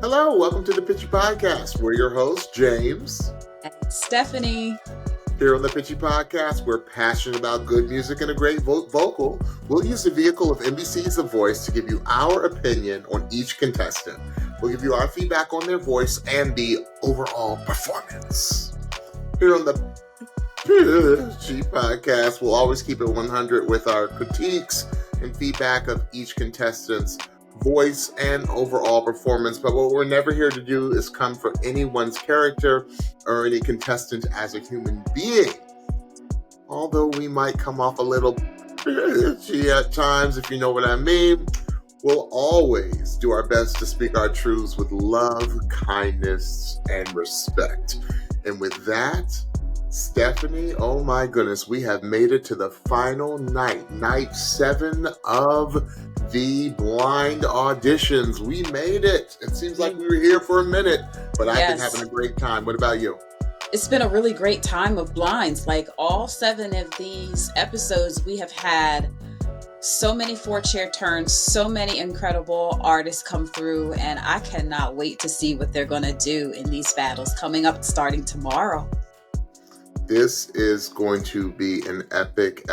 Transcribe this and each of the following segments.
Hello, welcome to the Pitchy Podcast. We're your hosts, James and Stephanie. Here on the Pitchy Podcast, we're passionate about good music and a great vocal. We'll use the vehicle of NBC's The Voice to give you our opinion on each contestant. We'll give you our feedback on their voice and the overall performance. Here on the Pitchy Podcast, we'll always keep it 100 with our critiques and feedback of each contestant's voice and overall performance, but what we're never here to do is come for anyone's character or any contestant as a human being. Although we might come off a little bitchy at times, if you know what I mean, we'll always do our best to speak our truths with love, kindness, and respect. And with that, Stephanie, oh my goodness, we have made it to the final night, night 7 of the Blind Auditions. We made it. It seems like we were here for a minute, but I've been having a great time. What about you? It's been a really great time of blinds. Like all 7 of these episodes, we have had so many 4-chair turns, so many incredible artists come through, and I cannot wait to see what they're going to do in these battles coming up starting tomorrow. This is going to be an epic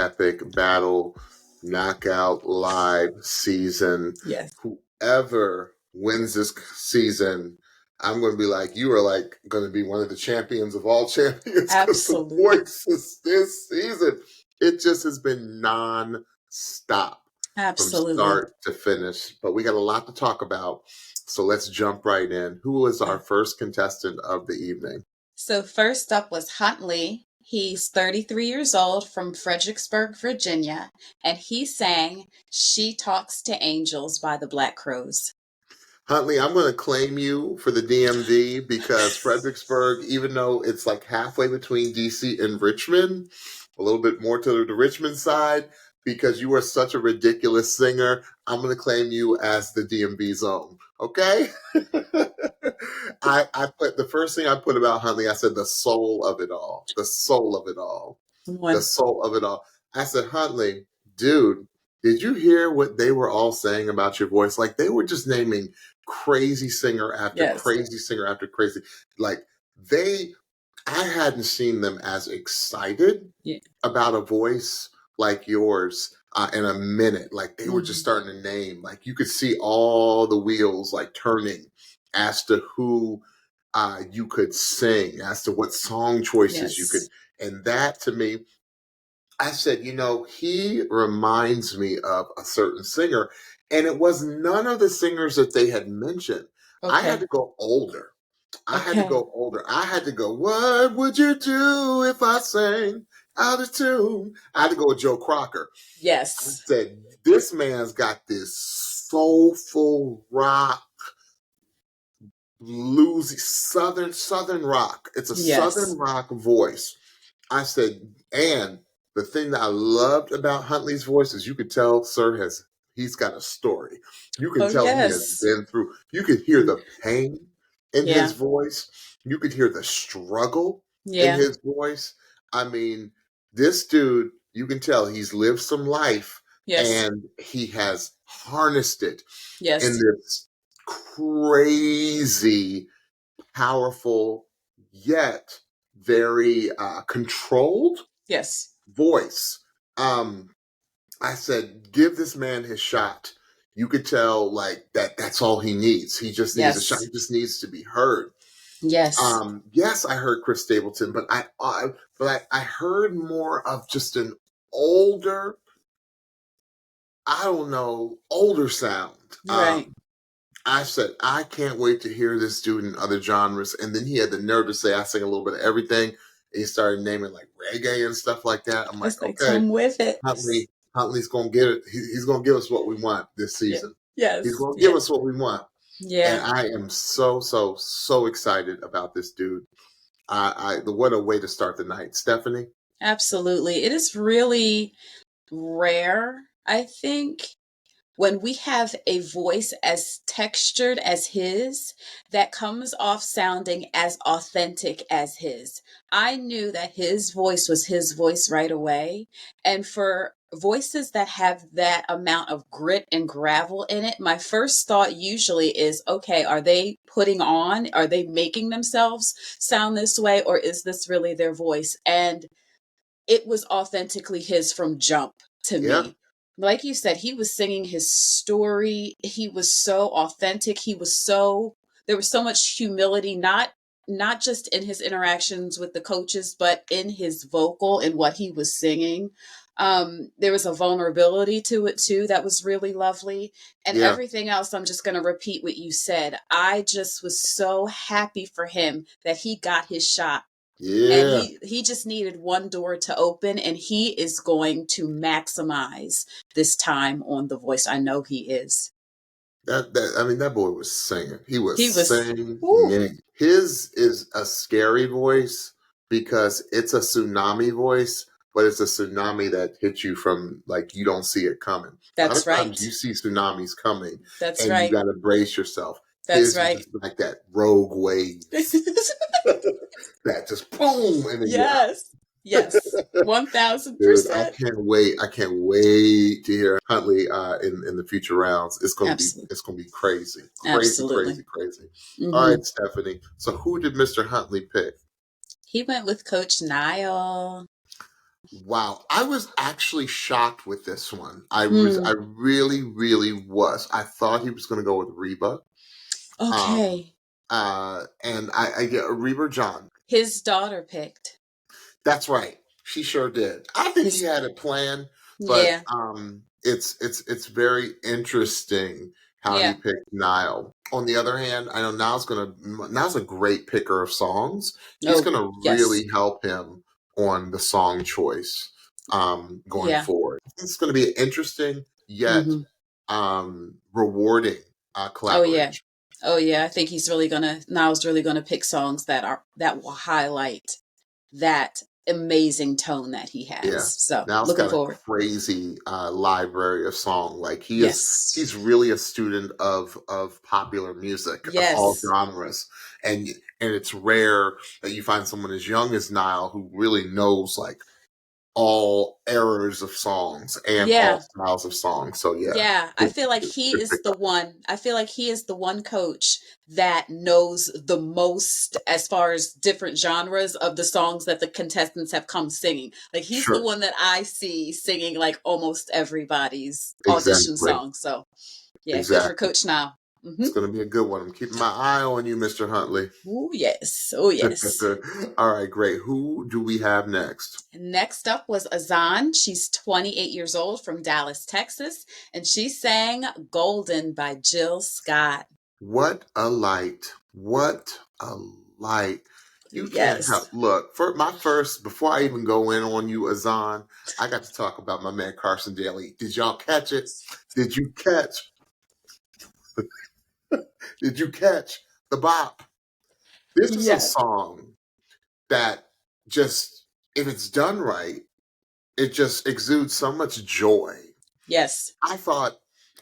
battle knockout live season. Yes. Whoever wins this season, I'm going to be like, you are like going to be one of the champions of all champions. Absolutely. The voices this season, it just has been non-stop. Absolutely. From start to finish. But we got a lot to talk about. So let's jump right in. Who is our first contestant of the evening? So first up was Huntley. He's 33 years old from Fredericksburg, Virginia, and he sang She Talks to Angels by the Black Crowes. Huntley, I'm going to claim you for the DMV because Fredericksburg, even though it's like halfway between DC and Richmond, a little bit more to the Richmond side, because you are such a ridiculous singer, I'm going to claim you as the DMV zone. Okay? I put the first thing I put about Huntley, I said the soul of it all. The soul of it all. The soul of it all. I said, Huntley, dude, did you hear what they were all saying about your voice? Like they were just naming crazy singer after crazy singer after crazy. Like I hadn't seen them as excited about a voice like yours in a minute. Like they were just starting to name, like you could see all the wheels like turning as to who you could sing, as to what song choices you could. And that to me, I said, he reminds me of a certain singer. And it was none of the singers that they had mentioned. I had to go older. I had to go, what would you do if I sang out of tune? I had to go with Joe Crocker. Yes. I said, this man's got this soulful rock, bluesy, southern rock. It's a southern rock voice. I said, and the thing that I loved about Huntley's voice is you could tell, sir, he's got a story. You can tell he has been through. You could hear the pain in his voice. You could hear the struggle in his voice. I mean, this dude, you can tell he's lived some life and he has harnessed it in this crazy, powerful, yet very controlled voice. I said, give this man his shot. You could tell like that's all he needs. He just needs a shot. He just needs to be heard. Yes. Yes, I heard Chris Stapleton, but I heard more of just an older, older sound. Right. I said, I can't wait to hear this dude in other genres. And then he had the nerve to say, I sing a little bit of everything. And he started naming like reggae and stuff like that. I'm like, okay, come with it. Huntley's going to get it. He's going to give us what we want this season. Yes. He's going to give us what we want. Yeah. And I am so excited about this dude. What a way to start the night. Stephanie? Absolutely. It is really rare, I think, when we have a voice as textured as his that comes off sounding as authentic as his. I knew that his voice was his voice right away. And for voices that have that amount of grit and gravel in it, my first thought usually is, okay, are they putting on, are they making themselves sound this way, or is this really their voice? And it was authentically his from jump to Yeah. me. Like you said, he was singing his story. He was so authentic. There was so much humility, not just in his interactions with the coaches, but in his vocal and what he was singing. There was a vulnerability to it too that was really lovely. And Yeah. everything else, I'm just going to repeat what you said. I just was so happy for him that he got his shot, and Yeah. he just needed one door to open, and he is going to maximize this time on The Voice. I know he is. That boy was singing. He was He was, singing. whew, His is a scary voice because it's a tsunami voice, but it's a tsunami that hits you from, like, you don't see it coming. A lot that's of times you right. see tsunamis coming That's and you right. got to brace yourself. That's His was right. just like that rogue wave that just boom and then you're out. Yes. Yes. Dude, I 1000%. can't wait. I can't wait to hear Huntley in the future rounds. Absolutely. It's gonna be crazy. Crazy, Absolutely. crazy, crazy. All Hmm. right, Stephanie. So who did Mr. Huntley pick? He went with Coach Niall. Wow. I was actually shocked with this one. I Hmm. really, really was. I thought he was gonna go with Reba. Um Okay. and I get Reba John. His daughter picked. That's right. She sure did. I think he His, had a plan, but yeah. it's very interesting how he Yeah. picked Nile. On the other hand, I know Nile's a great picker of songs. He's Oh, gonna yes. really help him on the song choice going Yeah. forward. It's gonna be an interesting yet Hmm. rewarding Oh, yeah. collaboration. Oh yeah, I think Niall's really gonna pick songs that will highlight that amazing tone that he Yeah. has. So Now's looking got a forward. crazy library of song. Like he's Yes. really a student of popular music of all Yes. genres, and it's rare that you find someone as young as Nile who really knows like all eras of songs and all Yeah. styles of songs. So yeah, Yeah, I good, feel like good, he good is the pickup. one. I feel like he is the one coach that knows the most as far as different genres of the songs that the contestants have come singing. Like he's the Sure, one that I see singing like almost everybody's audition exactly, song. So yeah, good for exactly. Coach now. It's gonna be a good one. I'm keeping my eye on you, Mr. Huntley. Oh yes. Oh yes. All right, great. Who do we have next? Next up was AZÁN. She's 28 years old from Dallas, Texas, and she sang Golden by Jill Scott. What a light. What a light. You can't help. Yes. Look, for my first, before I even go in on you, Azan, I got to talk about my man Carson Daly. Did y'all catch it? Did you catch? Did you catch the bop? This is a Yes. song that just, if it's done right, it just exudes so much joy. Yes. I thought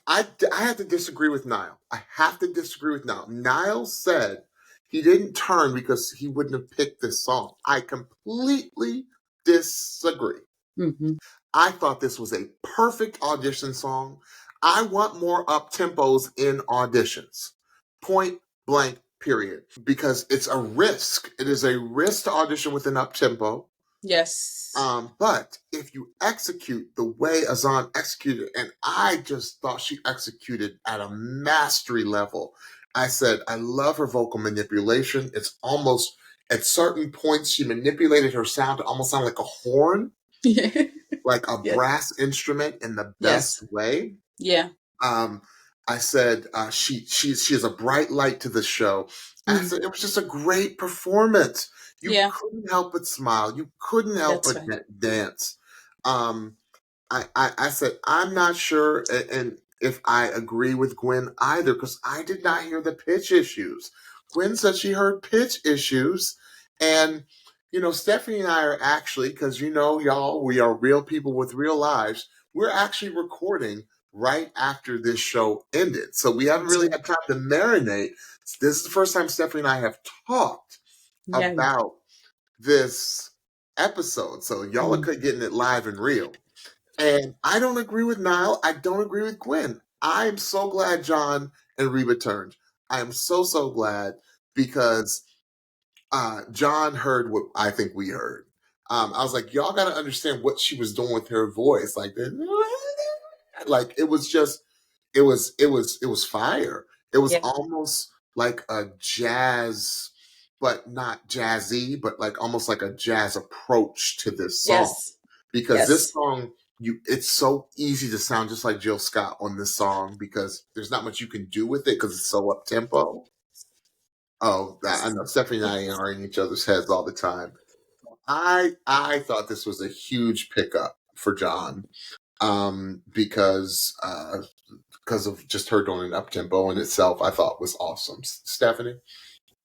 I had to disagree with Niall. I have to disagree with Niall. Niall said he didn't turn because he wouldn't have picked this song. I completely disagree. Hmm. I thought this was a perfect audition song. I want more up tempos in auditions. Point blank, period. Because it's a risk. It is a risk to audition with an up tempo. Yes. But if you execute the way Azan executed, and I just thought she executed at a mastery level. I said, I love her vocal manipulation. It's almost at certain points she manipulated her sound to almost sound like a horn, Yeah. like a Yes. brass instrument in the best Yes. way. Yeah. Um, I said she is a bright light to the show. I Mhm. said it was just a great performance. You Yeah. couldn't help but smile. You couldn't help That's but right. dance. Um, I said I'm not sure, and if I agree with Gwen either, because I did not hear the pitch issues. Gwen said she heard pitch issues, and Stephanie and I are actually, because y'all, we are real people with real lives. We're actually recording right after this show ended, so we haven't really had time to marinate. This is the first time Stephanie and I have talked Yeah. about this episode, so y'all are Mhm. getting it live and real. And I don't agree with Niall. I don't agree with Gwen. I'm so glad John and Reba turned. I am so glad because John heard what I think we heard. I was like, y'all got to understand what she was doing with her voice, like it was just, it was fire. It was Yeah. almost like a jazz, but not jazzy, but like almost like a jazz approach to this song. Yes. Because this Yes. song, it's so easy to sound just like Jill Scott on this song because there's not much you can do with it because it's so up tempo. Oh, I know Stephanie and I are in each other's heads all the time. I thought this was a huge pickup for John, because of just her doing an up tempo in itself. I thought was awesome. Stephanie,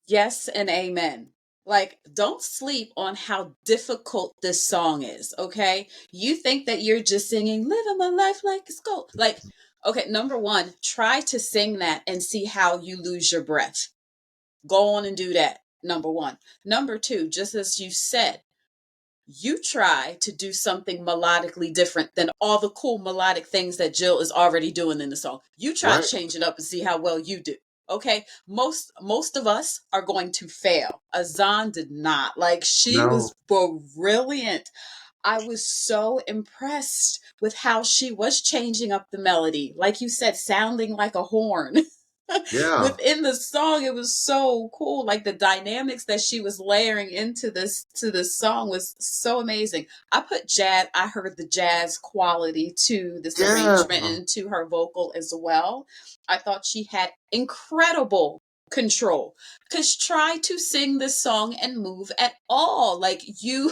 Yes and amen. Like, don't sleep on how difficult this song is, okay? You think that you're just singing "Living My Life Like It's Gold." Like, okay, number one, try to sing that and see how you lose your breath. Go on and do that, number one. Number two, just as you said, you try to do something melodically different than all the cool melodic things that Jill is already doing in the song. You try to right? change it up and see how well you do. Okay, most of us are going to fail. AZÁN did not. Like, she No, was brilliant. I was so impressed with how she was changing up the melody. Like you said, sounding like a horn. yeah, Within the song, it was so cool. Like, the dynamics that she was layering into this song was so amazing. I heard the jazz quality to this yeah. arrangement and to her vocal as well. I thought she had incredible control. Cause try to sing this song and move at all. Like, you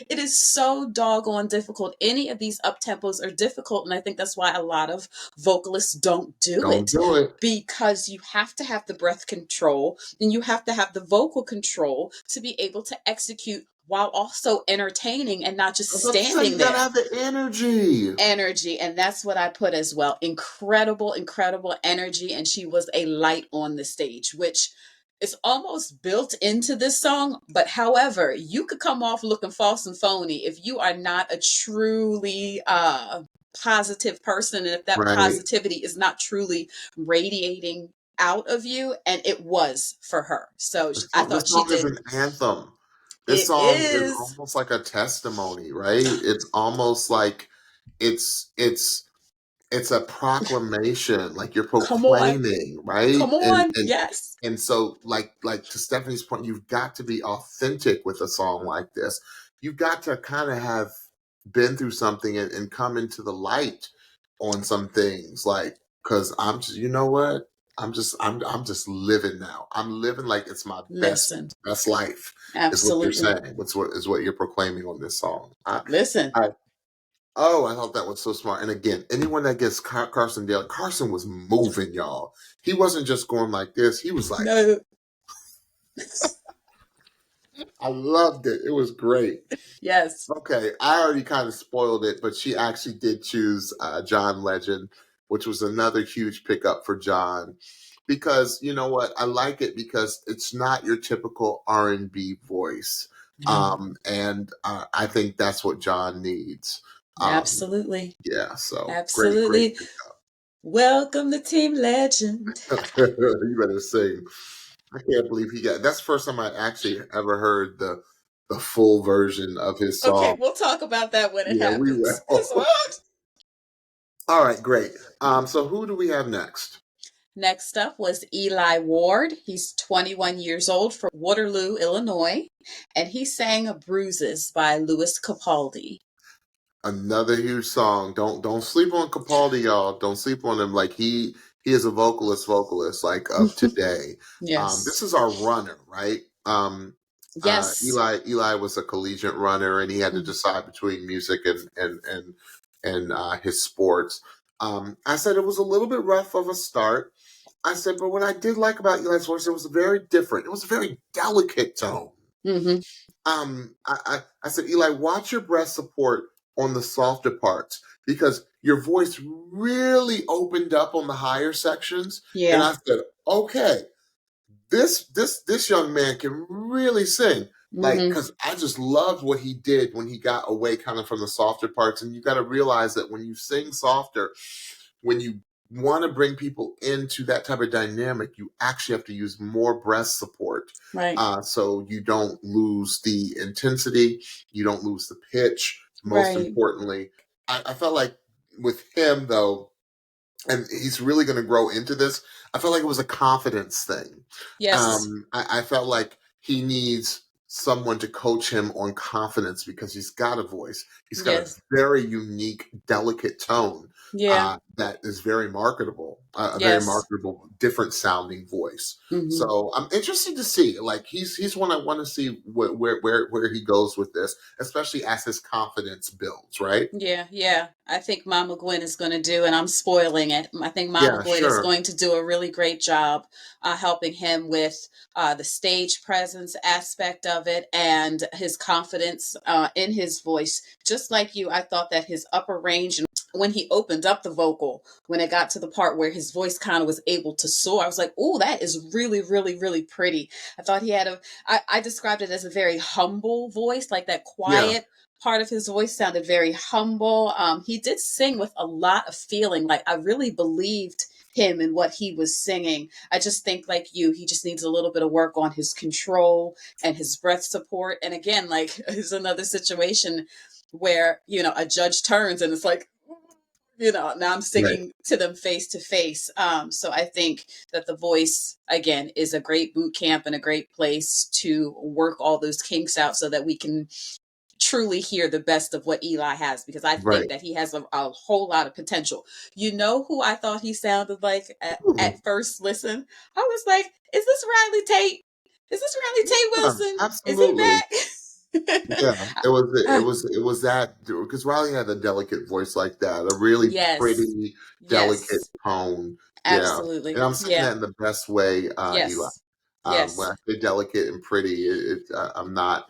it is so doggone difficult. Any of these up tempos are difficult, and I think that's why a lot of vocalists don't do Don't it, do it. because you have to have the breath control and you have to have the vocal control to be able to execute while also entertaining and not I just was about to say you standing gotta there. have the energy. Energy, and that's what I put as well. Incredible energy, and she was a light on the stage, which is almost built into this song. But however, you could come off looking false and phony if you are not a truly positive person, and if that Right. positivity is not truly radiating out of you, and it was for her. So I This thought she song is did. an anthem. This It song is is. almost like a testimony, right? It's almost like it's it's it's a proclamation, like you're Come on. proclaiming, right? Come And on. and Yes. and so like to Stephanie's point, you've got to be authentic with a song like this. You've got to kind of have been through something and come into the light on some things, like because I'm just, you know what? I'm just living now. I'm living like it's my Listen. best life is what you're Absolutely. saying. What you're proclaiming on this song. Listen. I Oh, I thought that was so smart. And again, anyone that gets Carson Daly, Carson was moving, y'all. He wasn't just going like this. He was like, No. I loved it. It was great. Yes. Okay, I already kind of spoiled it, but she actually did choose John Legend, which was another huge pickup for John. Because you know what, I like it because it's not your typical R&B voice, No. and I think that's what John needs. Um, Absolutely. yeah, so great Absolutely. Welcome to Team Legend. you better sing. I can't believe he got. That's the first time I actually ever heard the full version of his Okay, song. we'll talk about that when it Yeah, we happens. will. All right, great. So who do we have next? Next up was Eli Ward. He's 21 years old from Waterloo, Illinois, and he sang "Bruises" by Louis Capaldi. Another huge song. Don't sleep on Capaldi, y'all. Don't sleep on him. Like he is a vocalist like of today. Yes. This is our runner, right? Yes. Eli was a collegiate runner, and he had to Mhm. decide between music and his sports. I said it was a little bit rough of a start. I said, but what I did like about Eli's voice, it was very different. It was a very delicate tone. Mm-hmm. I said, Eli, watch your breast support on the softer parts because your voice really opened up on the higher sections. And Yeah. I said, okay, this young man can really sing. Like, Mm-hmm. because I just loved what he did when he got away kind of from the softer parts. And you got to realize that when you sing softer, when you want to bring people into that type of dynamic, you actually have to use more breast support. Right. So you don't lose the intensity, you don't lose the pitch. Most Right. importantly, I felt like with him, though, and he's really going to grow into this. I felt like it was a confidence thing. Yes. I felt like he needs someone to coach him on confidence because he's got a voice. He's got a Yes. very unique, delicate tone Yeah. that is very marketable, a very Yes. marketable, different sounding voice. Mm-hmm. So I'm interested to see. Like he's one I want to see where he goes with this, especially as his confidence builds. Right? Yeah, yeah. I think Mama Gwen is going to do, and I'm spoiling it. I think Mama Yeah, Gwen is sure. going to do a really great job helping him with the stage presence aspect of it and his confidence in his voice. Just like you, I thought that his upper range, and when he opened up the vocal, when it got to the part where his voice kind of was able to soar, I was like, oh, that is really, really, really pretty. I thought he had I described it as a very humble voice, like that Yeah. quiet part of his voice sounded very humble. He did sing with a lot of feeling. Like I really believed him and what he was singing. I just think like you, he just needs a little bit of work on his control and his breath support. And again, like there's another situation where, a judge turns and it's like, now I'm Right. singing to them face to face. So I think that the voice, again, is a great boot camp and a great place to work all those kinks out so that we can truly hear the best of what Eli has, because I think Right. that he has a whole lot of potential. You know who I thought he sounded like Mhm. at first listen? I was like, is this Riley Tate? Is this Riley Tate Yeah, Wilson? Is he absolutely. back? Yeah, it was that because Riley had a delicate voice like that, a really Yes. pretty, delicate Yes. tone. Yeah, and Absolutely. I'm saying Yeah. that in the best way, Eli. Yes. When Yes. I say delicate and pretty, I'm not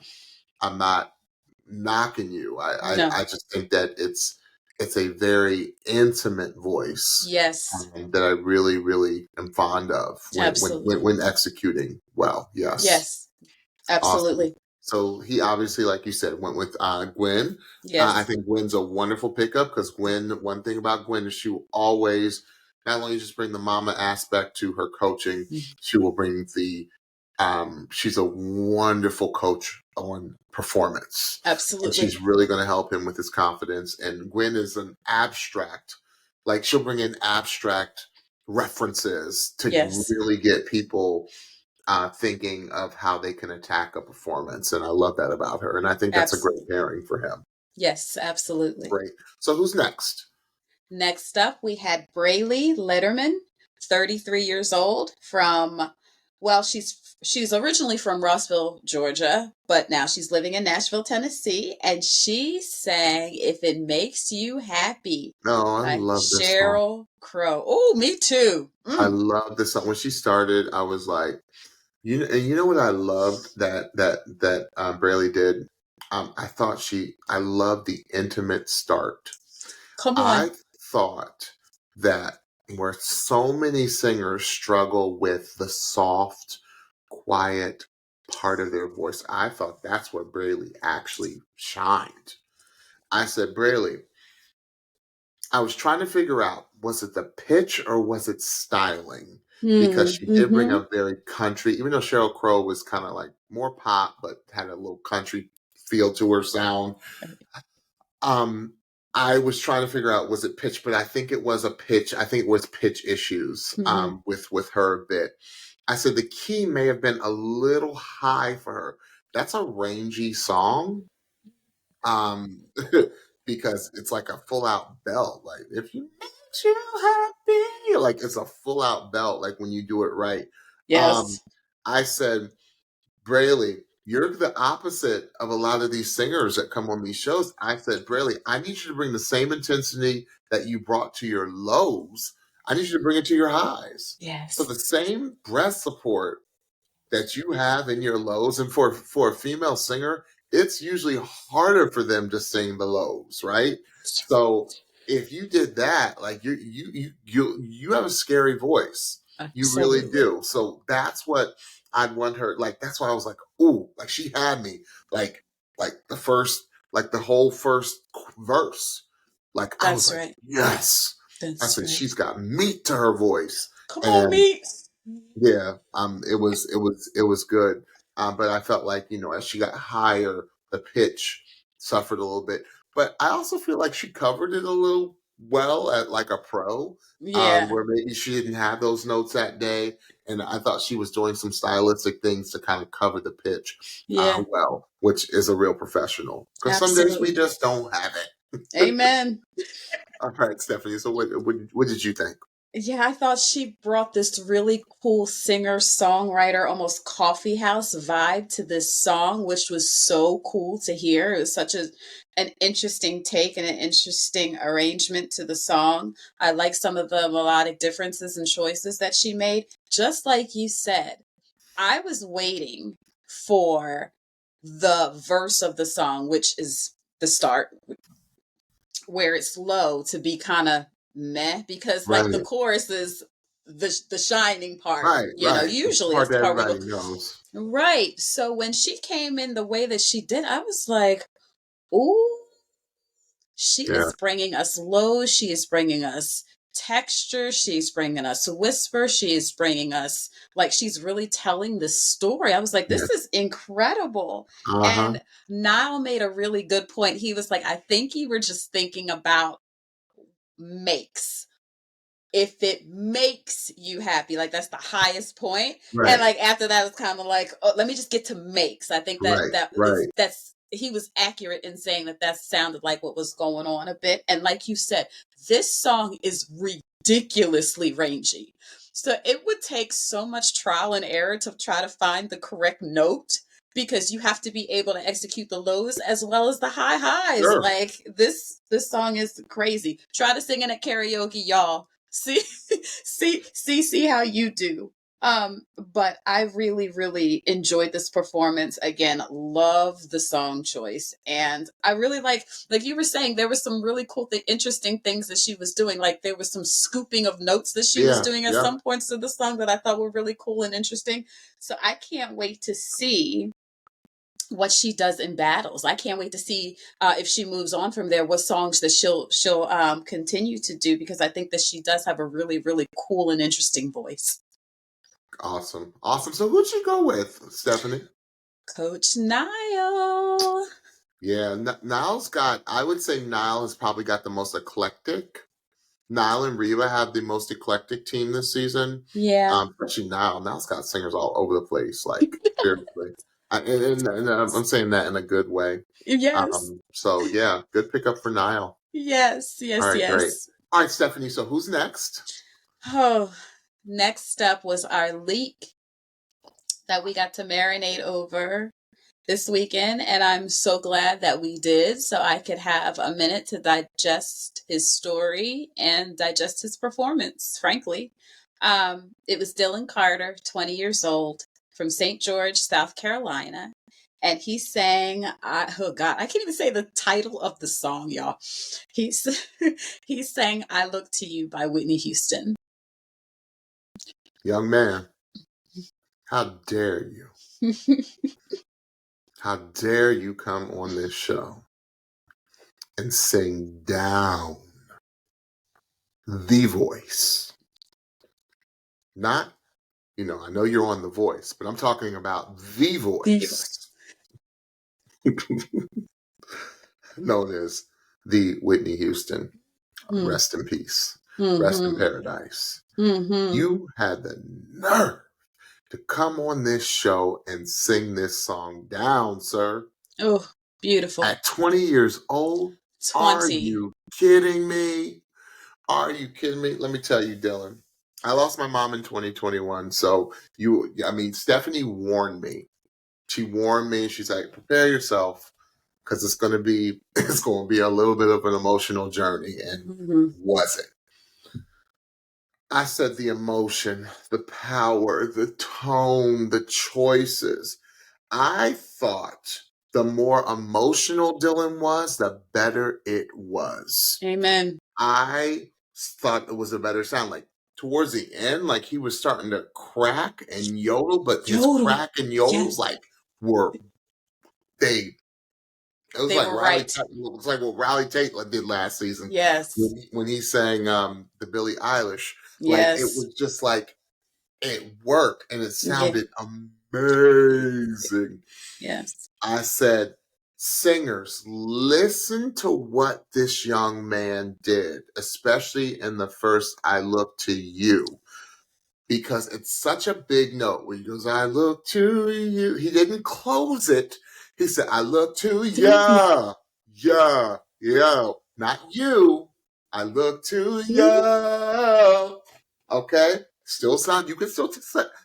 knocking you. No. I just think that it's a very intimate voice Yes. that I really, really am fond of Absolutely. when executing well. Yes. Yes. Awesome. Absolutely. So he obviously, like you said, went with Gwen. I Yes. think Gwen's a wonderful pickup because Gwen, one thing about Gwen is she will always not only just bring the mama aspect to her coaching, Mhm. she will bring she's a wonderful coach on performance. And Absolutely. she's really going to help him with his confidence. And Gwen is an abstract, like she'll bring in abstract references to Yes. really get people thinking of how they can attack a performance. And I love that about her. And I think that's a great Absolutely. pairing for him. Yes, absolutely. Great. So who's next? Next up, we had Brailey Lenderman, 33 years old, she's originally from Rossville, Georgia, but now she's living in Nashville, Tennessee, and she sang "If It Makes You Happy" Oh, I by love this song. Sheryl Crow. Oh, me too. I love this song. When she started, I was like, and you know what I loved that Braille did. I loved the intimate start. Come on. I thought that where so many singers struggle with the soft, quiet part of their voice, I thought that's where Braille actually shined. I said, Braille, I was trying to figure out, was it the pitch or was it styling? Because she did bring Mm-hmm. a very country, even though Sheryl Crow was kind of like more pop, but had a little country feel to her sound. Um, I was trying to figure out, was it pitch, but I think it was a pitch. I think it was pitch issues Mm-hmm. with her a bit. I said the key may have been a little high for her. That's a rangy song. Um, because it's like a full out belt. Like if you makes you happy, like it's a full out belt. Like when you do it right. Um, Yes. I said, Brailey, you're the opposite of a lot of these singers that come on these shows. I said, Brailey, I need you to bring the same intensity that you brought to your lows. I need you to bring it to your highs. So Yes. the same breath support that you have in your lows, and for a female singer, it's usually harder for them to sing the lows, right? So if you did that, like you have a scary voice. You really Absolutely. do. So that's what I'd want her, like, that's why I was like, ooh, like she had me, like, the first, like the whole first verse. Like, I was That's like, right. yes. I That's said, right. she's got meat to her voice. Come on, And me. yeah, it was good. But I felt like, as she got higher, the pitch suffered a little bit. But I also feel like she covered it a little well at like a pro, Yeah. where maybe she didn't have those notes that day, and I thought she was doing some stylistic things to kind of cover the pitch Yeah. well, which is a real professional. Because some days we Absolutely. just don't have it. Amen. All right, Stephanie. So what did you think? Yeah, I thought she brought this really cool singer, songwriter, almost coffee house vibe to this song, which was so cool to hear. It was such an interesting take and an interesting arrangement to the song. I like some of the melodic differences and choices that she made. Just like you said, I was waiting for the verse of the song, which is the start, where it's low, to be kind of meh, because like the Right, chorus is the shining part, right, right. The usually part that's that the part where everybody go knows. right. So when she came in the way that she did, I was like, ooh, she Yeah, is bringing us low, she is bringing us texture, she's bringing us whisper, she is bringing us, like, she's really telling this story. I was like, yeah. this is incredible. Uh-huh. And Niall made a really good point. He was like, I think you were just thinking about makes, if it makes you happy, like that's the highest point. And Right, like after that it's kind of like, oh, let me just get to makes. I think that right, right. that's he was accurate in saying that that sounded like what was going on a bit. And like you said, this song is ridiculously rangy, so it would take so much trial and error to try to find the correct note, because you have to be able to execute the lows as well as the high highs. Sure. Like this song is crazy. Try to sing it at karaoke, y'all. See, see how you do. But I really, really enjoyed this performance. Again, love the song choice. And I really like you were saying, there was some really cool interesting things that she was doing. Like there was some scooping of notes that she was Yeah, doing at yeah. some points of the song that I thought were really cool and interesting. So I can't wait to see what she does in battles. I can't wait to see if she moves on from there, what songs that she'll continue to do, because I think that she does have a really, really cool and interesting voice. Awesome. Awesome. So who'd you go with, Stephanie? Coach Niall. Yeah, Niall's got, I would say Niall has probably got the most eclectic. Niall and Reba have the most eclectic team this season. Yeah. Especially Niall. Niall's got singers all over the place, like, seriously. And I'm saying that in a good way. Yes. So yeah, good pickup for Niall. Yes. All Yes. right, great. Yes. All right, Stephanie. So who's next? Oh, next up was our leak that we got to marinate over this weekend, and I'm so glad that we did, so I could have a minute to digest his story and digest his performance, frankly. It was Dylan Carter, 20 years old, from St. George, South Carolina. And he sang, oh God, I can't even say the title of the song, y'all. He's, he sang I Look to You by Whitney Houston. Young man, how dare you? How dare you come on this show and sing down the voice? Not, I know you're on The Voice, but I'm talking about the voice known as the Whitney Houston. Mm. Rest in peace. Rest in Mm-hmm. paradise. Mm-hmm. You had the nerve to come on this show and sing this song down, sir. Oh, beautiful. At 20 years old? Are 20. you kidding me? Are you kidding me? Let me tell you, Dylan. I lost my mom in 2021. So Stephanie warned me. She warned me. She's like, prepare yourself, because it's going to be a little bit of an emotional journey. And Mm-hmm. was it? I said the emotion, the power, the tone, the choices. I thought the more emotional Dylan was, the better it was. Amen. I thought it was a better sound. Like towards the end, like he was starting to crack and yodel, but his Yodel. crack and yodels Yes. like were they. It was They like were Riley. right. It was like what Riley Tate did last season. Yes. When he sang the Billie Eilish, like Yes. it was just like it worked and it sounded amazing. Yes. I said, singers, listen to what this young man did, especially in the first "I Look to You." Because it's such a big note where he goes, "I look to you." He didn't close it. He said, "I look to ya, yeah, not you. I look to ya." Okay, still sound. You can still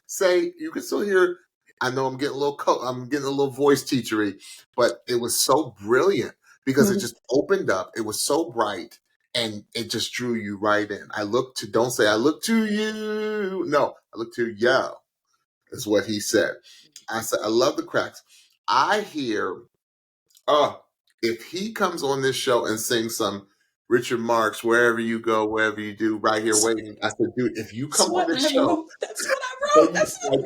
say. You can still hear. I know I'm getting a little. I'm getting a little voice teachery, but it was so brilliant because it just opened up. It was so bright and it just drew you right in. Don't say I look to you. No, I look to ya is what he said. I said, I love the cracks. I hear, if he comes on this show and sings some Richard Marx, "Wherever You Go, Wherever You Do," right here waiting. I said, dude, if you come on this show. That's what I wrote. That's what I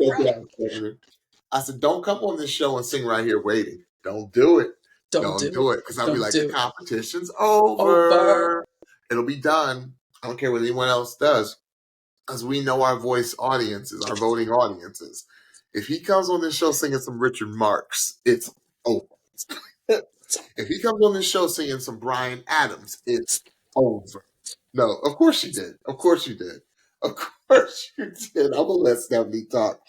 wrote. I said, don't come on this show and sing "Right Here Waiting." Don't do it. Don't do it. Because I'll be like, the competition's over. It'll be done. I don't care what anyone else does. Because we know our voice audiences, our voting audiences. If he comes on this show singing some Richard Marx, it's over. If he comes on this show singing some Bryan Adams, it's over. No, of course you did. Of course you did. Of course you did. I'm going to let Stephanie talk.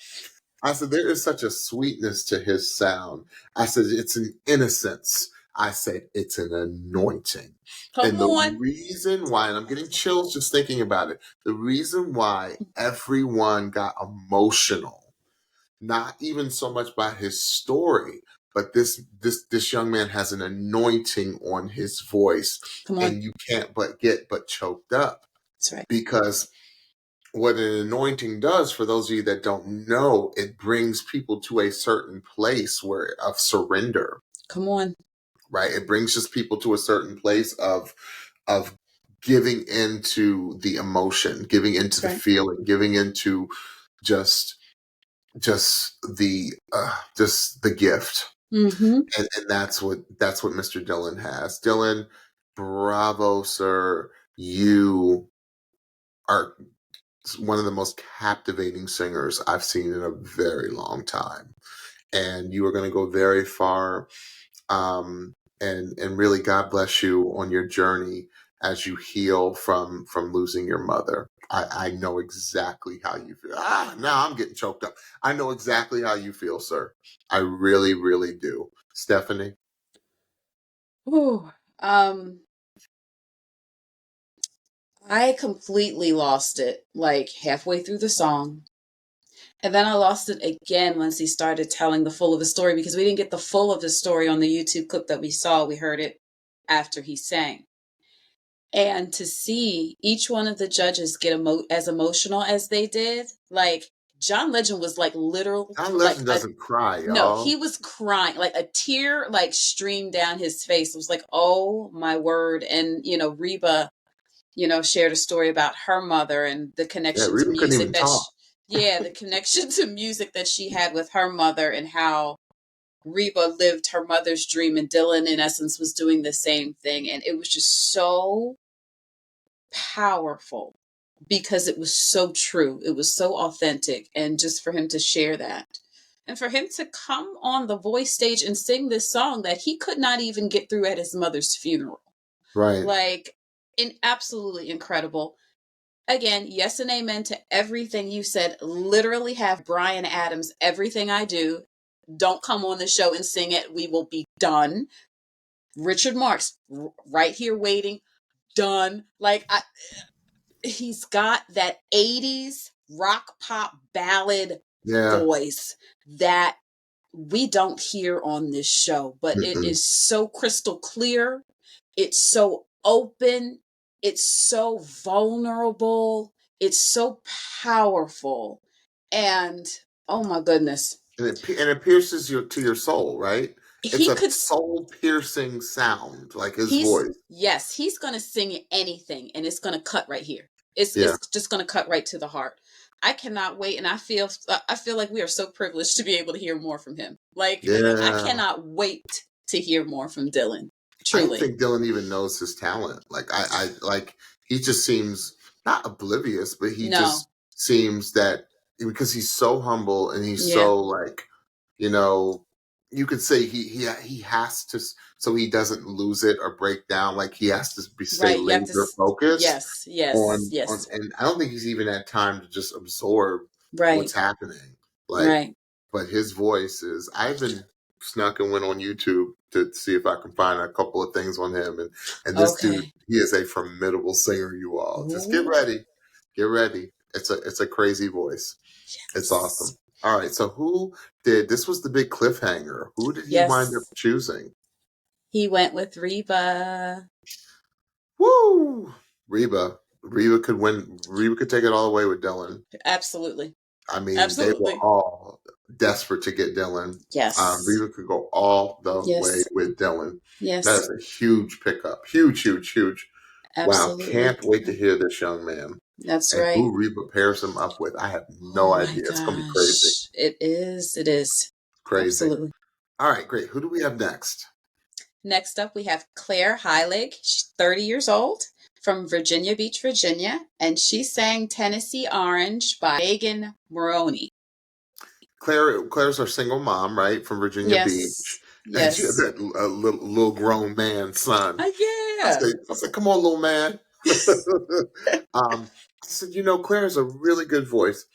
I said, there is such a sweetness to his sound. I said, it's an innocence. I said, it's an anointing. And the reason why, and I'm getting chills just thinking about it, the reason why everyone got emotional, not even so much by his story, but this young man has an anointing on his voice. And you can't get choked up. That's right. Because what an anointing does, for those of you that don't know, it brings people to a certain place of surrender. Come on. Right? It brings just people to a certain place of giving into the emotion, giving into the feeling, giving into just the gift. Mm-hmm. And that's what Mr. Dylan has. Dylan, bravo, sir. You are one of the most captivating singers I've seen in a very long time. And you are going to go very far. And really, God bless you on your journey as you heal from losing your mother. I know exactly how you feel. Now I'm getting choked up. I know exactly how you feel, sir. I really, really do. Stephanie? Ooh, I completely lost it like halfway through the song. And then I lost it again once he started telling the full of the story, because we didn't get the full of the story on the YouTube clip that we saw. We heard it after he sang. And to see each one of the judges get as emotional as they did, like John Legend was like literal. John Legend doesn't cry, y'all. No, he was crying. Like a tear like streamed down his face. It was like, oh my word. And, Reba, shared a story about her mother and the connection to music the connection to music that she had with her mother, and how Reba lived her mother's dream, and Dylan in essence was doing the same thing. And it was just so powerful because it was so true. It was so authentic. And just for him to share that, and for him to come on the voice stage and sing this song that he could not even get through at his mother's funeral. Right. Like, absolutely incredible. Again, yes and amen to everything you said. Literally have Bryan Adams, Everything I Do. Don't come on the show and sing it. We will be done. Richard Marx, Right Here Waiting. Done. Like, he's got that 80s rock pop ballad voice that we don't hear on this show, but it is so crystal clear. It's so open. It's so vulnerable. It's so powerful. And oh my goodness. And it pierces to your soul, right? It's a soul-piercing sound, like his voice. Yes, he's going to sing anything, and it's going to cut right here. Yeah. It's just going to cut right to the heart. I cannot wait, and I feel like we are so privileged to be able to hear more from him. Like, I Yeah. cannot wait to hear more from Dylan. I don't Truly. think Dylan even knows his talent. Like I like he just seems not oblivious, but he No. just seems that because he's so humble and he's Yeah. so like, you know, you could say he has to so he doesn't lose it or break down. Like he has to be stay Right. You have to. laser focused Yes. Yes. on, Yes. and I don't think he's even had time to just absorb Right. what's happening. Like, Right. but his voice is. I've been snuck and went on YouTube to see if I can find a couple of things on him, and this dude, Okay. he is a formidable singer. You all just get Ooh. ready, get ready. It's a crazy voice. It's awesome. All right, so who did this? Was the big cliffhanger? Who did he wind up Yes. choosing? He went with Reba. Woo! Reba could win. Reba could take it all away with Dylan. Absolutely. I mean, they were Absolutely. all desperate to get Dylan. Yes. Reba could go all the way Yes. with Dylan. That Yes. is a huge pickup. Huge, huge, huge. Wow. Absolutely. Can't wait to hear this young man. That's And right. who Reba pairs him up with, I have Oh no my idea. It's going to be crazy. gosh. It is. It is. Crazy. Absolutely. All right, great. Who do we have next? Next up, we have Claire Heilig. She's 30 years old from Virginia Beach, Virginia, and she sang Tennessee Orange by Megan Moroney. Claire's our single mom, right, from Virginia Beach. Yes. And she Yes. has that little grown man son. Yeah. I said, come on, little man. I said, Claire has a really good voice.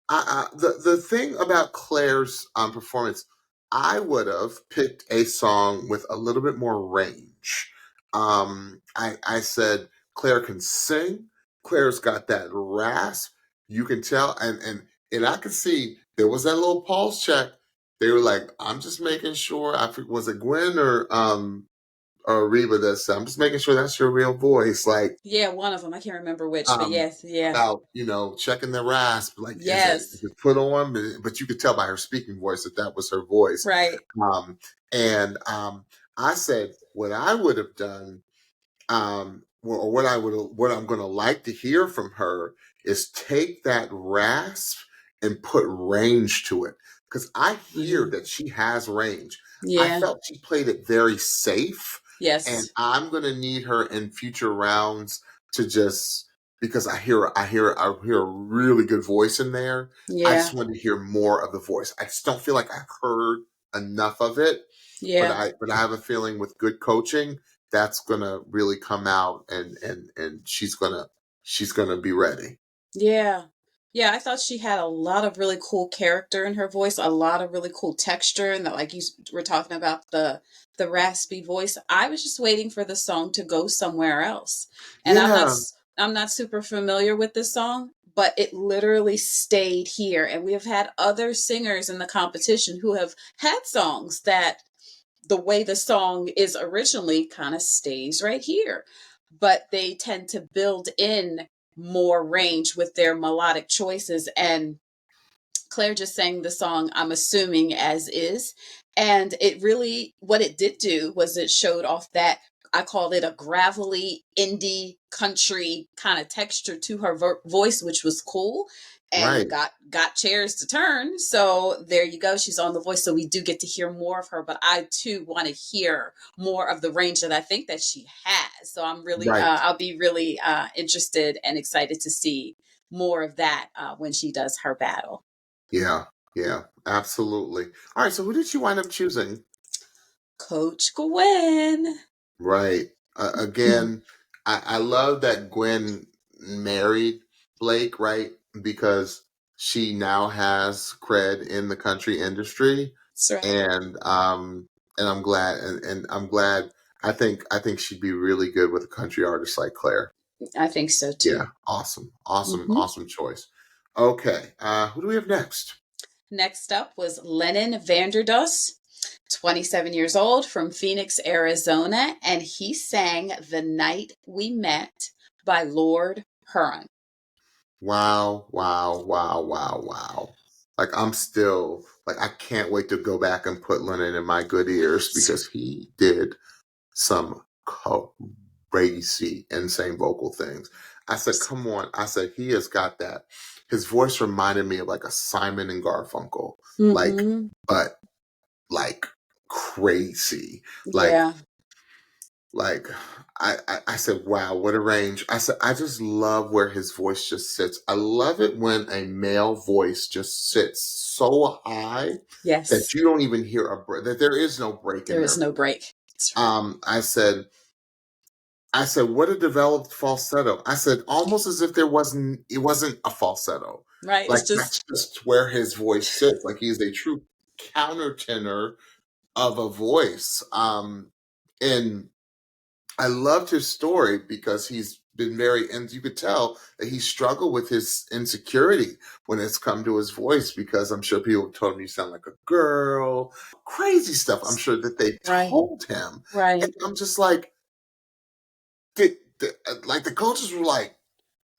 The thing about Claire's performance, I would have picked a song with a little bit more range. I said Claire can sing. Claire's got that rasp. You can tell, and I could see there was that little pulse check. They were like, "I'm just making sure." I forget, was it Gwen or Reba that said, "I'm just making sure that's your real voice." Like, Yeah, one of them. I can't remember which, but yes. Yeah. about checking the rasp, like is Yes. it put on, but you could tell by her speaking voice that was her voice. Right. And I said what I would have done, or what I'm going to like to hear from her is take that rasp and put range to it, because I hear that she has range. I Yeah. felt she played it very safe. Yes. And I'm going to need her in future rounds to just, because I hear a really good voice in there. Yeah. I just want to hear more of the voice. I just don't feel like I heard enough of it. Yeah. But I have a feeling with good coaching, that's going to really come out, and she's going to be ready. Yeah. Yeah, I thought she had a lot of really cool character in her voice, a lot of really cool texture, and that, like you were talking about, the raspy voice. I was just waiting for the song to go somewhere else. And Yeah. I'm not super familiar with this song, but it literally stayed here. And we have had other singers in the competition who have had songs that the way the song is originally kind of stays right here, but they tend to build in more range with their melodic choices. And Claire just sang the song, I'm assuming, as is. And it really, what it did do was it showed off that, I called it a gravelly indie country kind of texture to her voice, which was cool. And Right. got chairs to turn. So there you go. She's on The Voice. So we do get to hear more of her. But I too want to hear more of the range that I think that she has. So I'm really, Right. I'll be really interested and excited to see more of that when she does her battle. Yeah. Yeah. Absolutely. All right. So who did you wind up choosing? Coach Gwen. Right. Again, I love that Gwen married Blake, right? Because she now has cred in the country industry, That's right. and I'm glad, and I'm glad. I think she'd be really good with a country artist like Claire. I think so too. Yeah, awesome choice. Okay, who do we have next? Next up was Lennon VanderDoes, 27 years old from Phoenix, Arizona, and he sang The Night We Met by Lord Huron. Wow. Like, I'm still, like, I can't wait to go back and put Lennon in my good ears, because he did some crazy, insane vocal things. I said, come on. I said, he has got that. His voice reminded me of like a Simon and Garfunkel, like, Mm-hmm. but like crazy. Like, Yeah. like I said, wow, what a range. I said, I just love where his voice just sits. I love it when a male voice just sits so high that Yes. you don't even hear a break, that there is no break in There is their no voice. break. That's right. I said, what a developed falsetto. I said, almost as if it wasn't a falsetto. Right. Like It's just that's just where his voice sits. Like he's a true countertenor of a voice. And I loved his story because he's been and you could tell that he struggled with his insecurity when it's come to his voice, because I'm sure people have told him you sound like a girl, crazy stuff. I'm sure that they right. told him. Right. And I'm just like, like the coaches were like,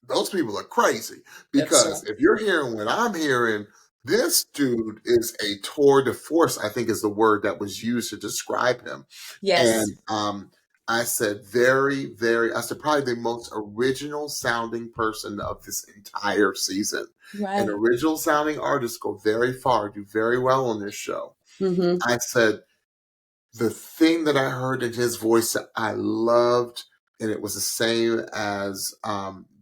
those people are crazy, That's because right. if you're hearing what I'm hearing, this dude is a tour de force, I think is the word that was used to describe him. Yes. And I said, very, very, I said, probably the most original sounding person of this entire season. And Right. original sounding artists go very far, do very well on this show. Mm-hmm. I said, the thing that I heard in his voice that I loved, and it was the same as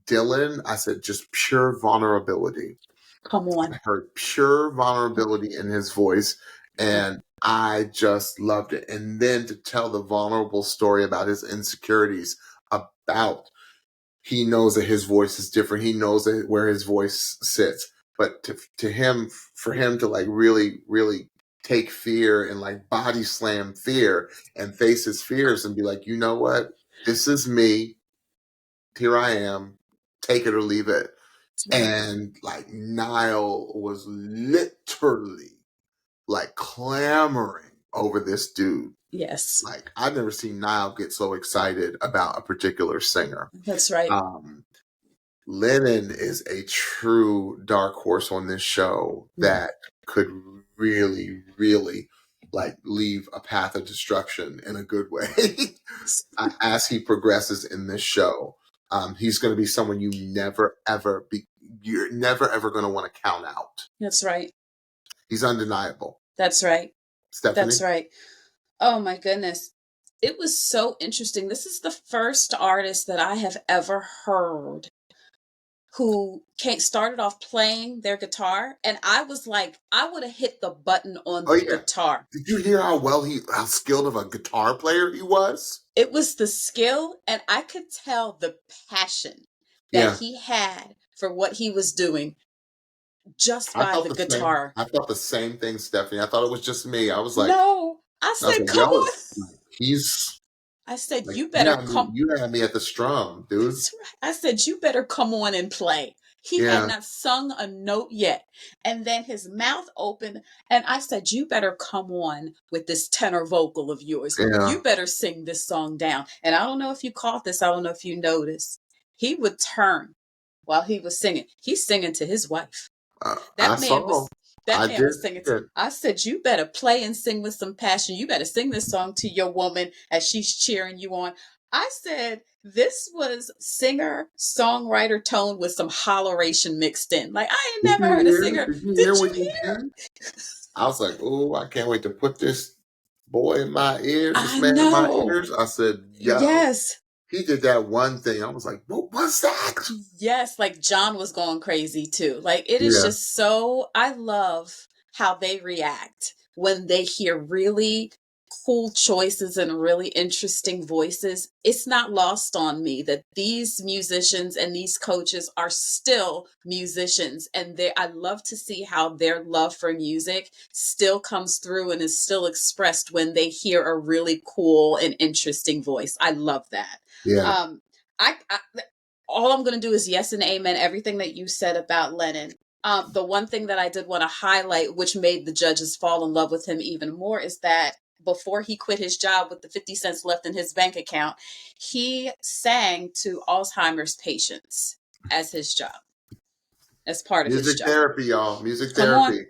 Dylan, I said, just pure vulnerability. Come on. I heard pure vulnerability in his voice, and I just loved it. And then to tell the vulnerable story about his insecurities, about he knows that his voice is different. He knows that where his voice sits. But to him, for him to like really, really take fear and like body slam fear and face his fears and be like, you know what? This is me. Here I am. Take it or leave it. That's right. And like Niall was literally like clamoring over this dude. Yes. Like I've never seen Niall get so excited about a particular singer. That's right. Lennon is a true dark horse on this show that could really, really like leave a path of destruction in a good way. As he progresses in this show, he's going to be someone you're never ever going to want to count out. That's right. He's undeniable. That's right. Stephanie? That's right. Oh my goodness. It was so interesting. This is the first artist that I have ever heard who started off playing their guitar, and I was like, I would have hit the button on Oh the yeah. guitar. Did you hear how skilled of a guitar player he was? It was the skill, and I could tell the passion that he had for what he was doing just by the guitar. I thought the same thing, Stephanie. I thought it was just me. I was like, No, I said, come yo, on. he's I said, like, you better come. you had me at the strum, dude. That's right. I said, you better come on and play. He had not sung a note yet. And then his mouth opened, and I said, you better come on with this tenor vocal of yours. Yeah. You better sing this song down. And I don't know if you caught this. I don't know if you noticed. He would turn while he was singing. He's singing to his wife. That man was singing. I said, you better play and sing with some passion. You better sing this song to your woman as she's cheering you on. I said, this was singer songwriter tone with some holleration mixed in. Like, I ain't never heard a singer. Did you hear? I was like, oh, I can't wait to put this boy in my ears, this man in my ears. I said, yo. Yes. He did that one thing. I was like, what was that? Yes, like John was going crazy too. Like it is just so, I love how they react when they hear really cool choices and really interesting voices. It's not lost on me that these musicians and these coaches are still musicians, and I love to see how their love for music still comes through and is still expressed when they hear a really cool and interesting voice. I love that. Yeah. I all I'm going to do is yes and amen everything that you said about Lennon. The one thing that I did want to highlight, which made the judges fall in love with him even more, is that before he quit his job with the 50 cents left in his bank account, he sang to Alzheimer's patients as his job, as part of his job. Music therapy, y'all. Music therapy.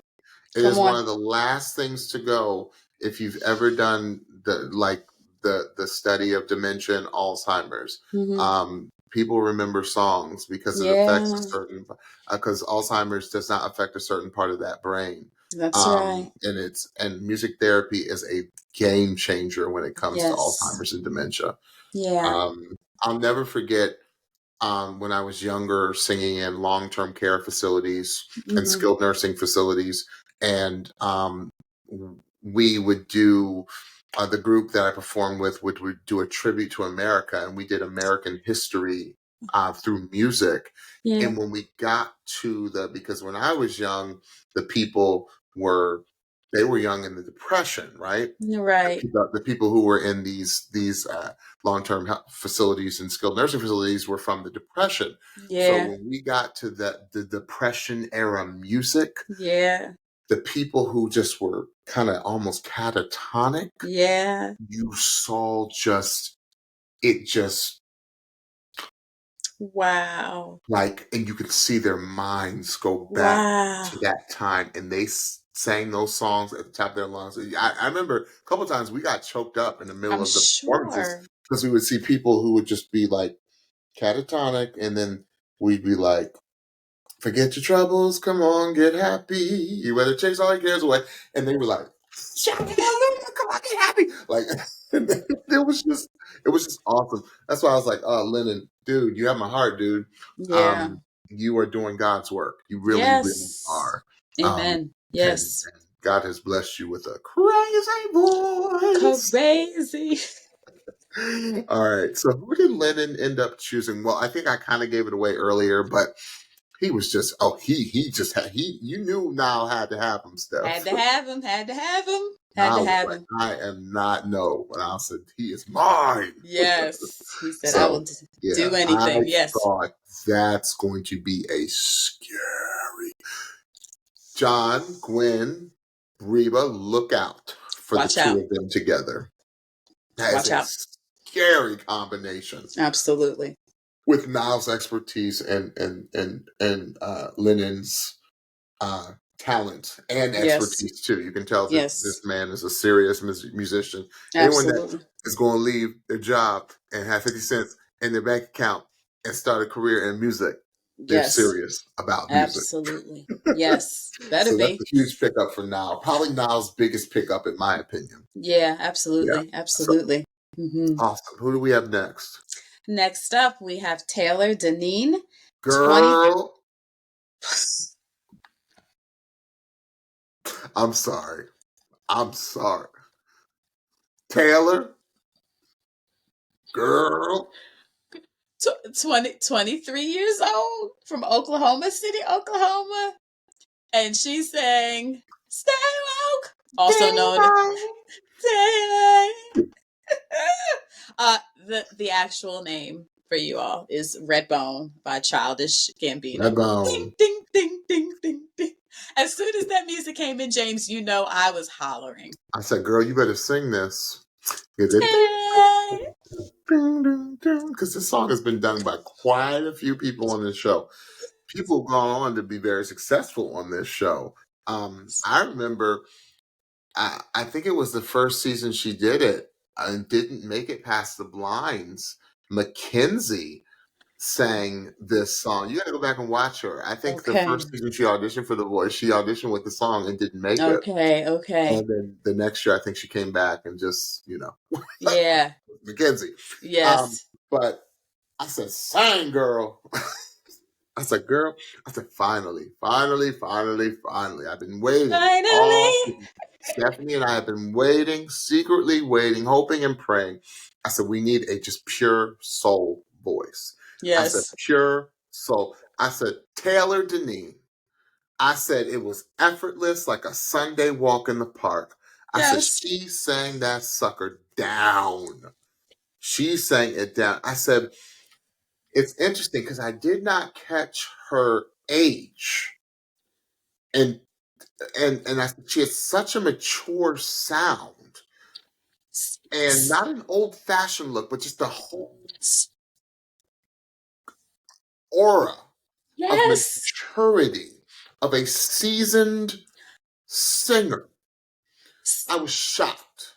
It is one of the last things to go if you've ever done the study of dementia and Alzheimer's. people remember songs because it affects a certain, because Alzheimer's does not affect a certain part of that brain. That's right. And music therapy is a game changer when it comes to Yes. Alzheimer's and dementia. Yeah. I'll never forget when I was younger, singing in long-term care facilities and skilled nursing facilities, and we would do the group that I performed with would do a tribute to America, and we did American history through music. Yeah. And when we got to because when I was young, the people were young in the Depression, right? Right. The people who were in these long-term facilities and skilled nursing facilities were from the Depression. Yeah. So when we got to the Depression era music, yeah, the people who just were kind of almost catatonic, yeah, you saw wow, like, and you could see their minds go back wow. to that time, and they sang those songs at the top of their lungs. I remember a couple times we got choked up in the middle I'm of the sure. performances because we would see people who would just be like catatonic, and then we'd be like, forget your troubles, come on, get happy. You better chase all your cares away. And they were like, shout hallelujah, come on, get happy. Like, it was just awesome. That's why I was like, oh, Lennon, dude, you have my heart, dude. Yeah. You are doing God's work. You really, Yes. really are. Amen. Yes. And God has blessed you with a crazy voice. Crazy. All right. So who did Lennon end up choosing? Well, I think I kind of gave it away earlier, but he was just, you knew Niall had to have him, Steph. Had to have him. I am not no. But I said, he is mine. Yes. He said, I will do anything. Yes. I thought that's going to be a scary. John, Gwen, Reba, look out for the two of them together. That is a scary combination. Absolutely. With Niall's expertise and Lennon's talent and expertise too. You can tell that this man is a serious musician. Anyone that is going to leave their job and have 50 cents in their bank account and start a career in music, they're serious about music. Absolutely. Yes. Better so be. That's a huge pickup for Niall. Probably Niall's biggest pickup in my opinion. Yeah, absolutely. Yeah. Absolutely. So, awesome. Who do we have next? Next up, we have Taylor Deneen. Girl. I'm sorry. Taylor. Girl. 23 years old from Oklahoma City, Oklahoma. And she sang Stay Woke, also known as Taylor. The actual name for you all is Redbone by Childish Gambino. Redbone. Ding, ding, ding, ding, ding, ding. As soon as that music came in, James, you know I was hollering. I said, girl, you better sing this. Because this song has been done by quite a few people on this show. People have gone on to be very successful on this show. I remember, I think it was the first season she did it and didn't make it past the blinds. Mackenzie sang this song. You got to go back and watch her. I think the first season she auditioned for The Voice, she auditioned with the song and didn't make it. Okay. And then the next year, I think she came back and just, yeah. Mackenzie. Yes. But I said, sing, girl. I said, girl. I said, finally. I've been waiting. Finally. Stephanie and I have been waiting, secretly waiting, hoping and praying. I said, we need a just pure soul voice. Yes. I said, pure soul. I said, Taylor Deneen. I said, it was effortless, like a Sunday walk in the park. I said, she sang that sucker down. She sang it down. I said, it's interesting because I did not catch her age. And I said, she has such a mature sound. And not an old-fashioned look, but just the whole aura of maturity of a seasoned singer. I was shocked.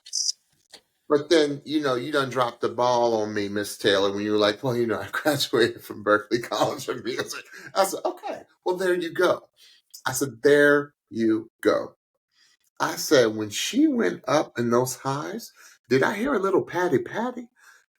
But then, you done dropped the ball on me, Miss Taylor, when you were like, well, I graduated from Berklee College of Music. I said, okay, well, there you go. I said, there you go. I said, when she went up in those highs, did I hear a little patty patty?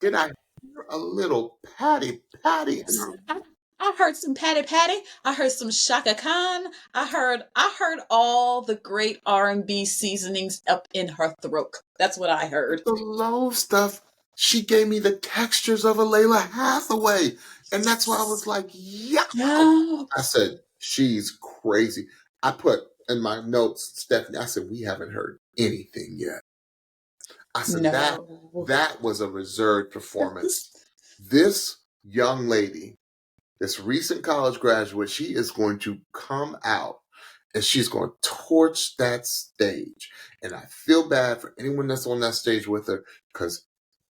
Did I hear a little patty patty in her? I heard some Patty Patty. I heard some Shaka Khan. I heard all the great R&B seasonings up in her throat. That's what I heard. The low stuff, she gave me the textures of a Layla Hathaway. And that's why I was like, yeah. Yeah. I said, she's crazy. I put in my notes, Stephanie, I said, we haven't heard anything yet. I said, No. that was a reserved performance. This young lady, this recent college graduate, she is going to come out and she's going to torch that stage. And I feel bad for anyone that's on that stage with her, because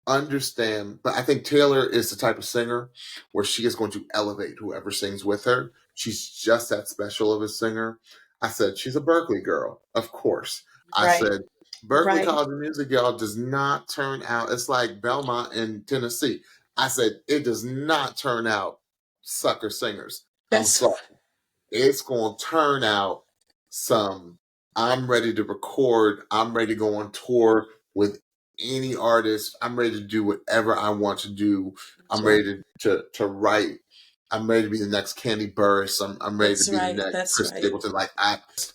understand, but I think Taylor is the type of singer where she is going to elevate whoever sings with her. She's just that special of a singer. I said, she's a Berklee girl, of course. I Right. said, Berklee Right. College of Music, y'all, does not turn out, it's like Belmont in Tennessee. I said, it does not turn out sucker singers. I'm sorry. It's going to turn out some, I'm ready to record, I'm ready to go on tour with any artist. I'm ready to do whatever I want to do. I'm ready to write. I'm ready to be the next Candy Burris. I'm ready to be the next Chris Stapleton.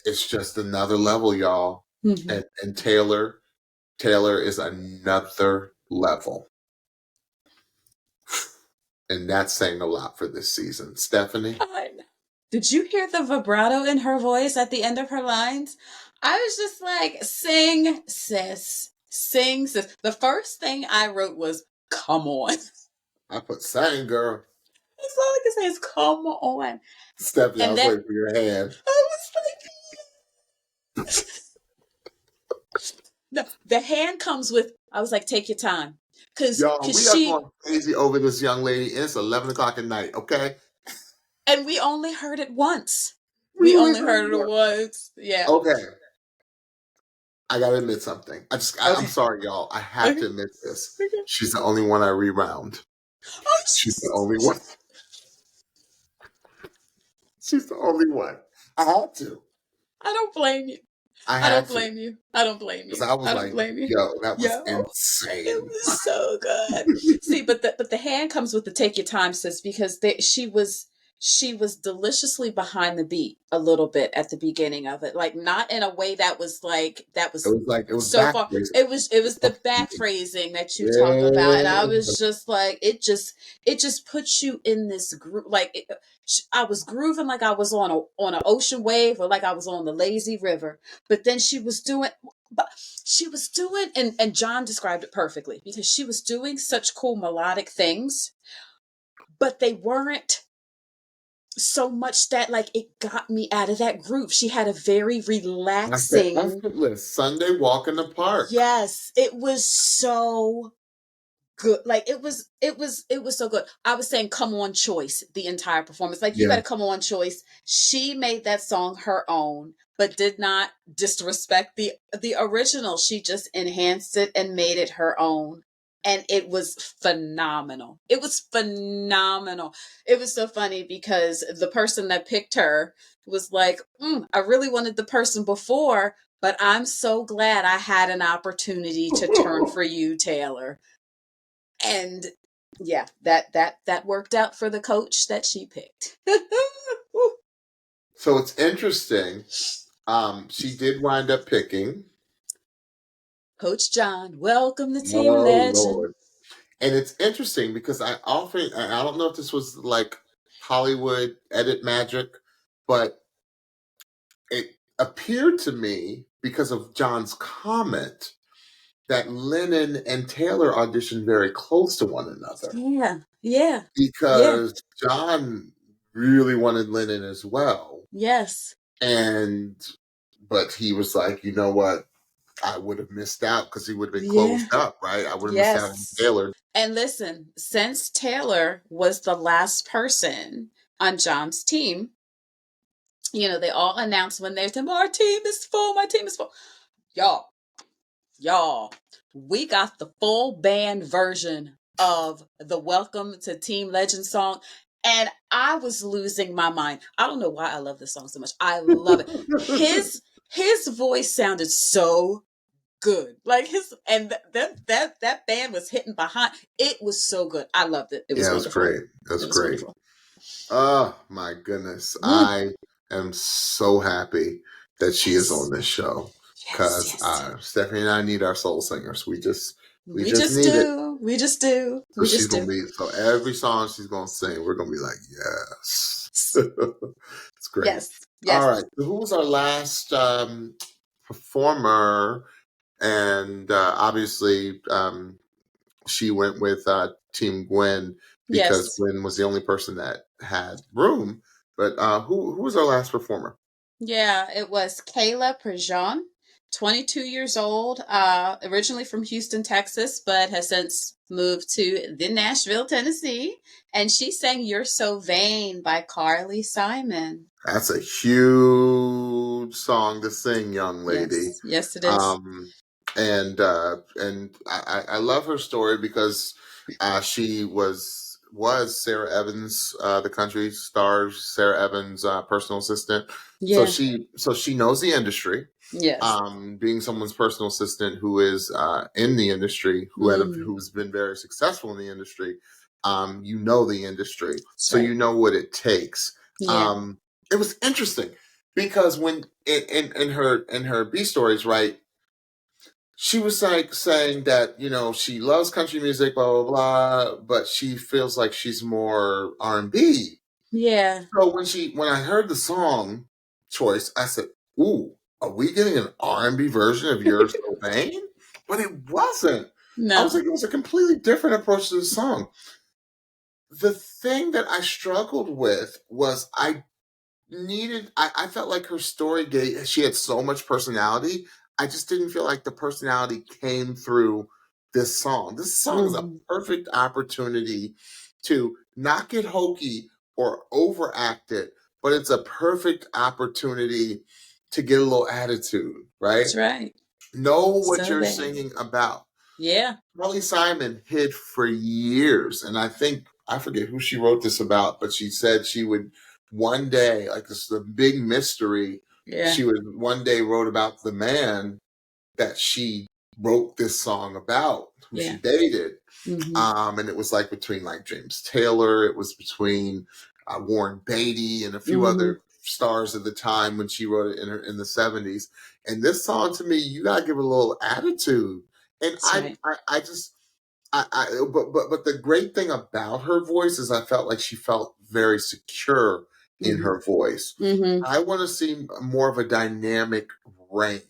It's just another level, y'all. Mm-hmm. And Taylor is another level. And that's saying a lot for this season. Stephanie? Did you hear the vibrato in her voice at the end of her lines? I was just like, sing, sis. Sing, sis. The first thing I wrote was, come on. I put sang, girl. That's all I can say is, come on. Stephanie, I was waiting for your hand. I was like, no, the hand comes with, I was like, take your time. Y'all, we are going crazy over this young lady. It's 11 o'clock at night, okay? And we only heard it once. We only heard it once. Yeah. Okay. I gotta admit something. I'm sorry, y'all. I have to admit this. Okay. She's the only one I rewound. She's the only one. She's the only one. I had to. I don't blame you. I don't blame you. I don't blame you. Because I was like, yo, that was insane. It was so good. See, but the hand comes with the take your time, sis, because she was deliciously behind the beat a little bit at the beginning of it, like not in a way that was it was so far. It was the back phrasing that you talk about, and I was just like, it just puts you in this groove. Like I was grooving like I was on an ocean wave, or like I was on the lazy river. But then she was doing, and John described it perfectly, because she was doing such cool melodic things, but they weren't so much that like it got me out of that groove. She had a very relaxing effortless Sunday walk in the park. Yes, it was so good. Like it was so good. I was saying come on choice the entire performance. Like you got to come on choice. She made that song her own, but did not disrespect the original. She just enhanced it and made it her own. And it was phenomenal. It was phenomenal. It was so funny because the person that picked her was like, I really wanted the person before, but I'm so glad I had an opportunity to turn for you, Taylor. And yeah, that worked out for the coach that she picked. So it's interesting. She did wind up picking Coach John. Welcome to Team Legend. Lord. And it's interesting because I don't know if this was like Hollywood edit magic, but it appeared to me, because of John's comment, that Lennon and Taylor auditioned very close to one another. Yeah. Because John really wanted Lennon as well. Yes. But he was like, you know what? I would have missed out because he would have been closed up, right? I would have missed out on Taylor. And listen, since Taylor was the last person on John's team, they all announced when they said, my team is full. Y'all, Y'all, we got the full band version of the Welcome to Team Legend song, and I was losing my mind. I don't know why I love this song so much. I love it. His voice sounded so good. Like that band was hitting behind. It was so good. I loved it. It was Yeah, it was wonderful. great. It was It was great. wonderful. Oh my goodness. Mm. I am so happy that she is on Yes. this show. Yes, Because yes. Stephanie and I need our soul singers. We just We just need it. do. We just do. So We she's just gonna do. be so every song she's gonna sing, we're gonna be like, yes. It's great. Yes. All Yes. right. So who was our last performer? And obviously she went with Team Gwen because Yes. Gwen was the only person that had room. But who was our last performer? Yeah, it was Calla Prejean, 22 years old, originally from Houston, Texas, but has since moved to the Nashville, Tennessee. And she sang You're So Vain by Carly Simon. That's a huge song to sing, young lady. Yes, yes, it is. And I love her story because she was Sarah Evans, the country star Sarah Evans' personal assistant. Yeah. So she knows the industry. Yes. Being someone's personal assistant who is in the industry, who's been very successful in the industry, you know the industry, That's so right. you know what it takes. Yeah. It was interesting because when in her B stories, right, she was like saying that she loves country music, blah blah blah, but she feels like she's more R&B. Yeah. So when I heard the song choice, I said, "Ooh, are we getting an R&B version of You're So Vain?" But it wasn't. I was No. like, it was a completely different approach to the song. The thing that I struggled with was I felt like her story she had so much personality. I just didn't feel like the personality came through this song. This song is a perfect opportunity to not get hokey or overact it, but it's a perfect opportunity to get a little attitude, right? That's right. Know what So you're vain. singing about. Yeah. Carly Simon hid for years, and I forget who she wrote this about, but she said she would one day, like this is a big mystery, Yeah. she would one day wrote about the man that she wrote this song about, who she dated. And it was like between like James Taylor, it was between Warren Beatty and a few other stars at the time when she wrote it in the 70s. And this song, to me, you gotta give it a little attitude. And That's right. I just but the great thing about her voice is I felt like she felt very secure in her voice. I want to see more of a dynamic range.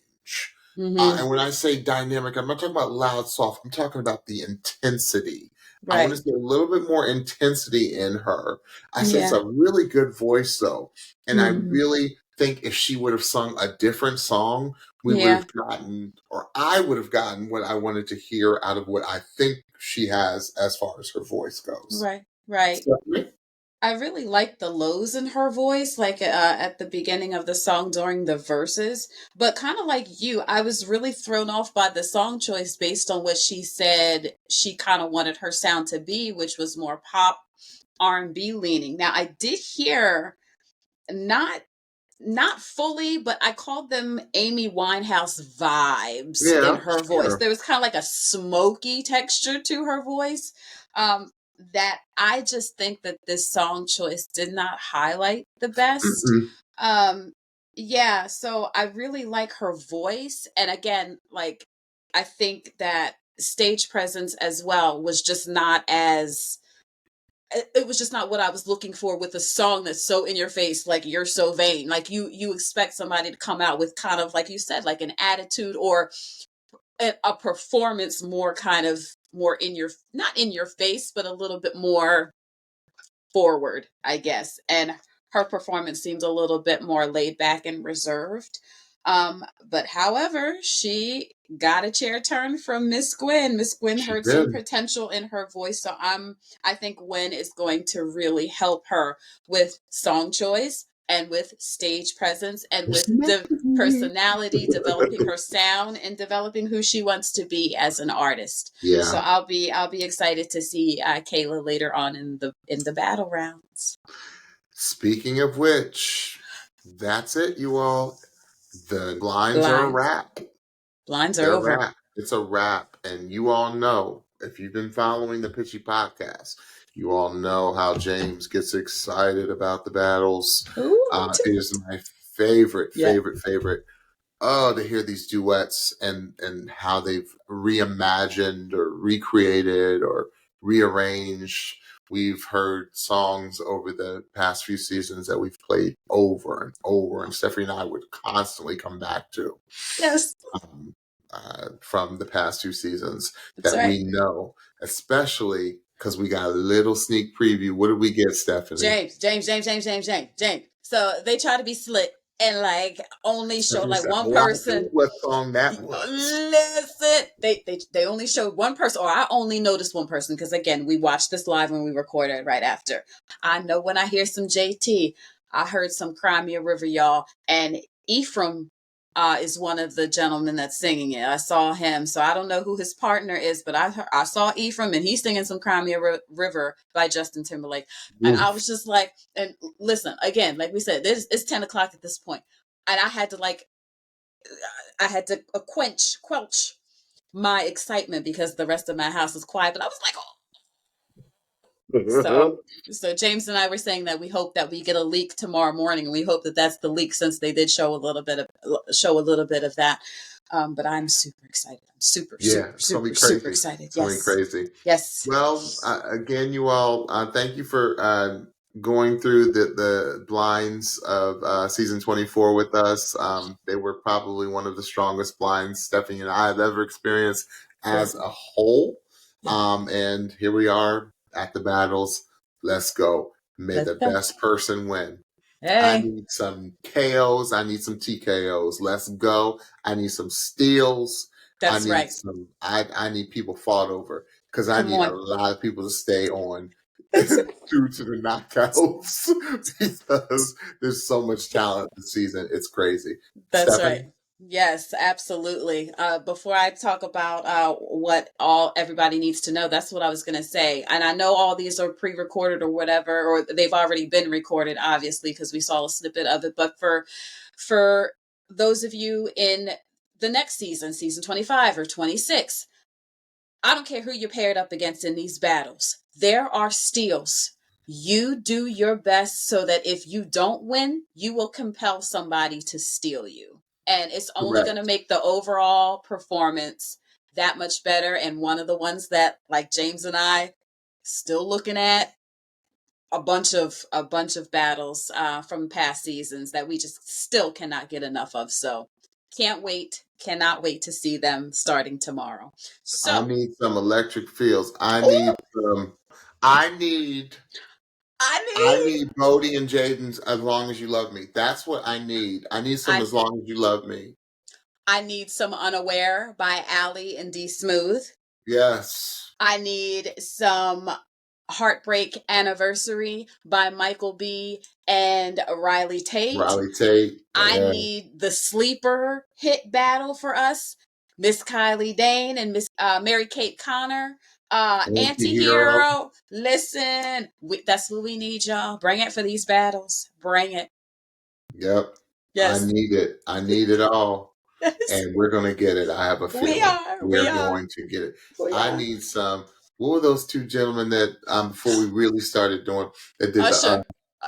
And when I say dynamic, I'm not talking about loud, soft. I'm talking about the intensity. I want to Right. see a little bit more intensity in her. I say it's Yeah. a really good voice, though. And I really think if she would have sung a different song, we would Yeah. have gotten, or I would have gotten what I wanted to hear out of what I think she has as far as her voice goes. Right. Right. Stephanie? I really like the lows in her voice, like at the beginning of the song during the verses. But kind of like you, I was really thrown off by the song choice based on what she said she kind of wanted her sound to be, which was more pop R&B leaning. Now, I did hear not fully, but I called them Amy Winehouse vibes in Yeah, her voice. sure. There was kind of like a smoky texture to her voice that I just think that this song choice did not highlight the best. Mm-mm. Yeah, so I really like her voice. And again, like, I think that stage presence as well was just not as it was just not what I was looking for with a song that's so in your face, like You're So Vain. Like you expect somebody to come out with kind of like you said, like an attitude or a performance more kind of more in your not in your face, but a little bit more forward, I guess. And her performance seems a little bit more laid back and reserved. But however, she got a chair turn from Miss Gwen. Miss Gwen She heard some did. potential in her voice. So I think Gwen is going to really help her with song choice. and with stage presence and with the personality, developing her sound and developing who she wants to be as an artist. Yeah. So I'll be excited to see Calla later on in the battle rounds. Speaking of which, that's it, you all. The blinds are a wrap. Blinds are They're over. A wrap. It's a wrap. And you all know, if you've been following the Pitchy podcast, you all know how James gets excited about the battles. It is my favorite. To hear these duets and how they've reimagined or recreated or rearranged. We've heard songs over the past few seasons that we've played over and over, and Stephanie and I would constantly come back to. Yes. From the past 2 seasons that we know, especially because we got a little sneak preview. What did we get, Stephanie? James. So they try to be slick and like only show like one person. What song that was? Listen, they only showed one person, or I only noticed one person because again we watched this live when we recorded right after. I know when I hear some JT, I heard some Crimea River, y'all, and Ephraim is one of the gentlemen that's singing it. I saw him, so I don't know who his partner is, but I saw Ephraim, and he's singing some Crimea River by Justin Timberlake. And I was just like, and listen, again, like we said, it's 10 o'clock at this point, and I had to quench my excitement because the rest of my house is quiet, but I was like, oh. So James and I were saying that we hope that we get a leak tomorrow morning, and we hope that that's the leak since they did show a little bit of that. But I'm super excited. I'm super excited. Yes, crazy. Yes. Well, again, you all, thank you for going through the blinds of season 24 with us. They were probably one of the strongest blinds Stephanie and I have ever experienced as a whole. And here we are at the battles. Let's go. May the best person win. Hey. I need some KOs. I need some TKOs. Let's go. I need some steals. That's right. I need people fought over because I need a lot of people to stay on through to the knockouts because there's so much talent this season. It's crazy. That's Stephanie? Right. Yes, absolutely. Before I talk about what everybody needs to know, that's what I was going to say. And I know all these are pre-recorded or whatever, or they've already been recorded, obviously, because we saw a snippet of it. But for those of you in the next season 25 or 26, I don't care who you're paired up against in these battles. There are steals. You do your best so that if you don't win, you will compel somebody to steal you. And it's only going to make the overall performance that much better. And one of the ones that, like James and I, still looking at a bunch of battles from past seasons that we just still cannot get enough of. So cannot wait to see them starting tomorrow. So I need some electric feels. I need Bodie and Jaden's As Long As You Love Me. That's what I need. I need some As Long As You Love Me. I need some Unaware by Allie and D Smooth. Yes. I need some Heartbreak Anniversary by Michael B. and Riley Tate. I need the sleeper hit battle for us. Miss Kylie Dane and Miss Mary Kate Connor. Anti-hero. Listen, that's what we need, y'all. Bring it for these battles. Bring it. Yep. Yes. I need it all. Yes. And we're going to get it. I have a feeling. We are going to get it. I need some. What were those 2 gentlemen that before we really started doing that did Usher?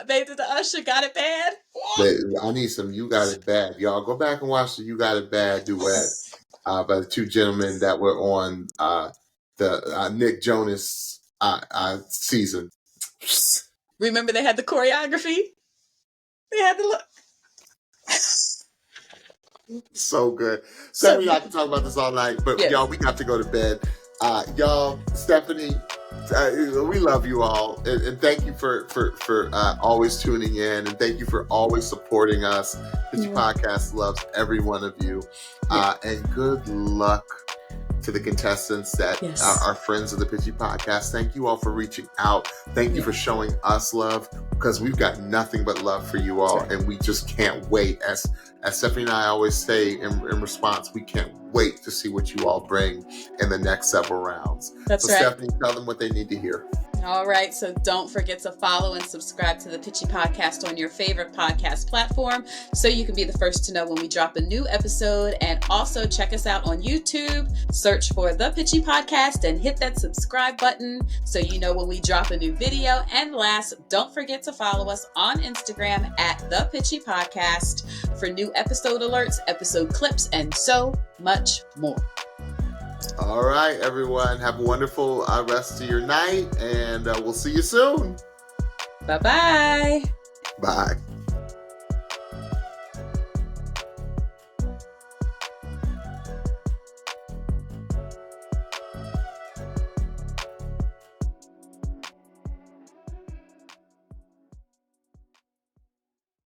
They did the Usher Got It Bad. I need some You Got It Bad. Y'all go back and watch the You Got It Bad duet by the 2 gentlemen that were on the Nick Jonas season. Remember they had the choreography? They had the look. So good. Stephanie, I can talk about this all night, but y'all, we got to go to bed. Y'all, Stephanie, we love you all, and thank you for always tuning in, and thank you for always supporting us. Pitchy Podcast loves every one of you, and good luck to the contestants that are friends of the Pitchy Podcast. Thank you all for reaching out. Thank you for showing us love. because we've got nothing but love for you all, and we just can't wait. As Stephanie and I always say in response, we can't wait to see what you all bring in the next several rounds. That's so right. Stephanie, tell them what they need to hear. All right, so don't forget to follow and subscribe to the Pitchy Podcast on your favorite podcast platform so you can be the first to know when we drop a new episode. And also check us out on YouTube. Search for the Pitchy Podcast and hit that subscribe button so you know when we drop a new video. And last, don't forget to follow us on Instagram at the Pitchy Podcast for new episode alerts, episode clips, and so much more. All right, everyone. Have a wonderful rest of your night, and we'll see you soon. Bye-bye. Bye.